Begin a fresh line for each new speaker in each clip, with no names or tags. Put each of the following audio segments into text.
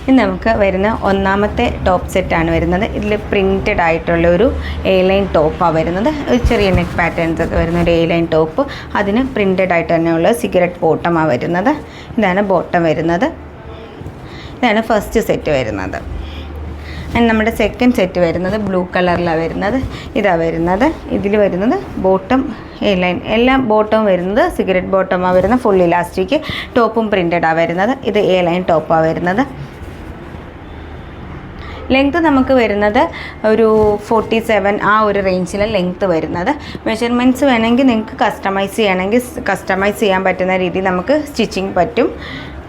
ഇനി നമുക്ക് വരുന്ന ഒന്നാമത്തെ ടോപ്പ് സെറ്റാണ് വരുന്നത്. ഇതിൽ പ്രിൻറ്റഡ് ആയിട്ടുള്ള ഒരു എ ലൈൻ ടോപ്പാണ് വരുന്നത്. ഒരു ചെറിയ നെക്ക് പാറ്റേൺസ് ഒക്കെ വരുന്ന ഒരു എ ലൈൻ ടോപ്പ്, അതിന് പ്രിൻറ്റഡ് ആയിട്ട് തന്നെയുള്ള സിഗരറ്റ് ബോട്ടമാണ് വരുന്നത്. ഇതാണ് ബോട്ടം വരുന്നത്. ഇതാണ് ഫസ്റ്റ് സെറ്റ് വരുന്നത്. നമ്മുടെ സെക്കൻഡ് സെറ്റ് വരുന്നത് ബ്ലൂ കളറിലാണ് വരുന്നത്. ഇതാണ് വരുന്നത്. ഇതിൽ വരുന്നത് ബോട്ടം എ ലൈൻ, എല്ലാം ബോട്ടം വരുന്നത് സിഗരറ്റ് ബോട്ടമാണ് വരുന്നത്. ഫുൾ ഇലാസ്റ്റിക്, ടോപ്പും പ്രിൻറ്റഡാണ് വരുന്നത്. ഇത് എ ലൈൻ ടോപ്പാണ് വരുന്നത്. ലെങ്ത്ത് നമുക്ക് വരുന്നത് ഒരു 47 ആ ഒരു റേഞ്ചിലാണ് ലെങ്ത്ത് വരുന്നത്. മെഷർമെൻറ്റ്സ് വേണമെങ്കിൽ നിങ്ങൾക്ക് കസ്റ്റമൈസ് ചെയ്യണമെങ്കിൽ കസ്റ്റമൈസ് ചെയ്യാൻ പറ്റുന്ന രീതിയിൽ നമുക്ക് സ്റ്റിച്ചിങ് പറ്റും.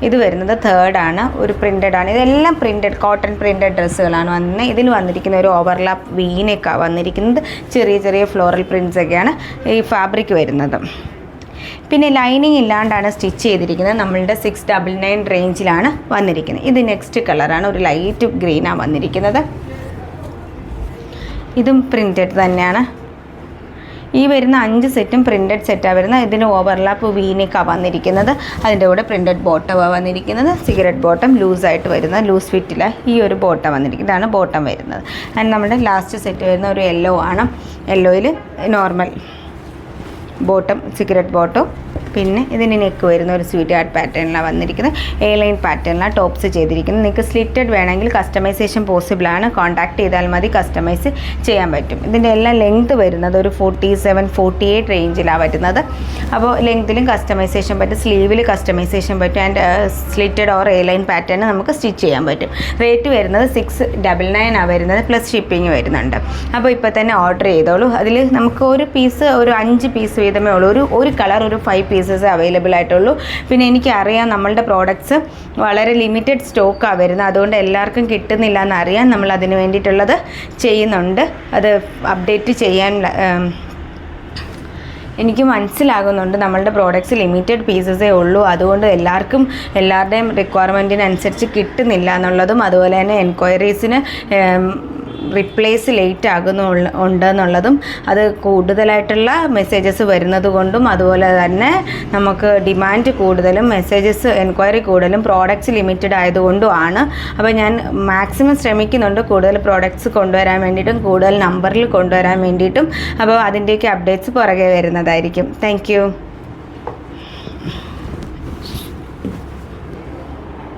ഇത് വരുന്നത് തേർഡാണ്, ഒരു പ്രിൻറ്റഡാണ്. ഇതെല്ലാം പ്രിൻറ്റഡ് കോട്ടൺ പ്രിൻറ്റഡ് ഡ്രസ്സുകളാണ് വന്നത്. ഇതിൽ വന്നിരിക്കുന്ന ഒരു ഓവർലാപ്പ് വീനൊക്കെയാണ് വന്നിരിക്കുന്നത്. ചെറിയ ചെറിയ ഫ്ലോറൽ പ്രിൻറ്റ്സ് ഒക്കെയാണ് ഈ ഫാബ്രിക് വരുന്നത്. പിന്നെ ലൈനിങ് ഇല്ലാണ്ടാണ് സ്റ്റിച്ച് ചെയ്തിരിക്കുന്നത്. നമ്മളുടെ 699 റേഞ്ചിലാണ് വന്നിരിക്കുന്നത്. ഇത് നെക്സ്റ്റ് കളറാണ്, ഒരു ലൈറ്റ് ഗ്രീനാണ് വന്നിരിക്കുന്നത്. ഇതും പ്രിൻറ്റഡ് തന്നെയാണ്. ഈ വരുന്ന 5 സെറ്റും പ്രിൻറ്റഡ് സെറ്റാണ് വരുന്നത്. ഇതിന് ഓവർലാപ്പ് വീനൊക്കെയാണ് വന്നിരിക്കുന്നത്. അതിൻ്റെ കൂടെ പ്രിൻറ്റഡ് ബോട്ടമാണ് വന്നിരിക്കുന്നത്. സിഗരറ്റ് ബോട്ടം ലൂസായിട്ട് വരുന്നത്, ലൂസ് ഫിറ്റിലാണ് ഈ ഒരു ബോട്ടം വന്നിരിക്കുന്നത്. ഇതാണ് ബോട്ടം വരുന്നത്. ആൻഡ് നമ്മുടെ ലാസ്റ്റ് സെറ്റ് വരുന്ന ഒരു യെല്ലോ ആണ്. യെല്ലോയിൽ നോർമൽ ബോട്ടം, സിഗരറ്റ് ബോട്ടം. പിന്നെ ഇതിന് നെക്ക് വരുന്ന ഒരു സ്വീറ്റ് ഹാർട്ട് പാറ്റേണിലാണ് വന്നിരിക്കുന്നത്. എ ലൈൻ പാറ്റേണിലാണ് ടോപ്സ് ചെയ്തിരിക്കുന്നത്. നിങ്ങൾക്ക് സ്ലിറ്റഡ് വേണമെങ്കിൽ കസ്റ്റമൈസേഷൻ പോസിബിളാണ്. കോൺടാക്ട് ചെയ്താൽ മതി, കസ്റ്റമൈസ് ചെയ്യാൻ പറ്റും. ഇതിൻ്റെ എല്ലാം ലെങ്ത്ത് വരുന്നത് ഒരു 47-48 റേഞ്ചിലാണ് വരുന്നത്. അപ്പോൾ ലെങ്ത്തിലും കസ്റ്റമൈസേഷൻ പറ്റും, സ്ലീവിൽ കസ്റ്റമൈസേഷൻ പറ്റും. And slitted or A line pattern നമുക്ക് സ്റ്റിച്ച് ചെയ്യാൻ പറ്റും. റേറ്റ് വരുന്നത് 699 ആണ് വരുന്നത്, പ്ലസ് ഷിപ്പിംഗ് വരുന്നുണ്ട്. അപ്പോൾ ഇപ്പോൾ തന്നെ ഓർഡർ ചെയ്തോളൂ. അതിൽ നമുക്ക് ഒരു പീസ്, ഒരു 5 പീസ് വീതമേ ഉള്ളൂ. ഒരു കളർ ഒരു 5 പീസസ് അവൈലബിൾ ആയിട്ടുള്ളൂ. പിന്നെ എനിക്കറിയാം നമ്മളുടെ പ്രോഡക്റ്റ്സ് വളരെ ലിമിറ്റഡ് സ്റ്റോക്കാണ് വരുന്നത്. അതുകൊണ്ട് എല്ലാവർക്കും കിട്ടുന്നില്ല എന്നറിയാം. നമ്മൾ അതിന് വേണ്ടിയിട്ടുള്ളത് ചെയ്യുന്നുണ്ട്. അത് അപ്ഡേറ്റ് ചെയ്യാൻ എനിക്ക് മനസ്സിലാകുന്നുണ്ട്. നമ്മളുടെ പ്രോഡക്റ്റ്സ് ലിമിറ്റഡ് പീസസേ ഉള്ളൂ. അതുകൊണ്ട് എല്ലാവരുടെയും റിക്വയർമെൻറ്റിനനുസരിച്ച് കിട്ടുന്നില്ല എന്നുള്ളതും, അതുപോലെ തന്നെ എൻക്വയറീസിന് റിപ്ലേസ് ലേറ്റ് ഉണ്ടെന്നുള്ളതും, അത് കൂടുതലായിട്ടുള്ള മെസ്സേജസ് വരുന്നത് കൊണ്ടും, അതുപോലെ തന്നെ നമുക്ക് ഡിമാൻഡ് കൂടുതലും മെസ്സേജസ് എൻക്വയറി കൂടുതലും പ്രോഡക്റ്റ്സ് ലിമിറ്റഡ് ആയതുകൊണ്ടുമാണ്. അപ്പോൾ ഞാൻ മാക്സിമം ശ്രമിക്കുന്നുണ്ട് കൂടുതൽ പ്രോഡക്റ്റ്സ് കൊണ്ടുവരാൻ വേണ്ടിയിട്ടും, കൂടുതൽ നമ്പറിൽ കൊണ്ടുവരാൻ വേണ്ടിയിട്ടും. അപ്പോൾ അതിൻ്റെയൊക്കെ അപ്ഡേറ്റ്സ് പുറകെ വരുന്നതായിരിക്കും. താങ്ക്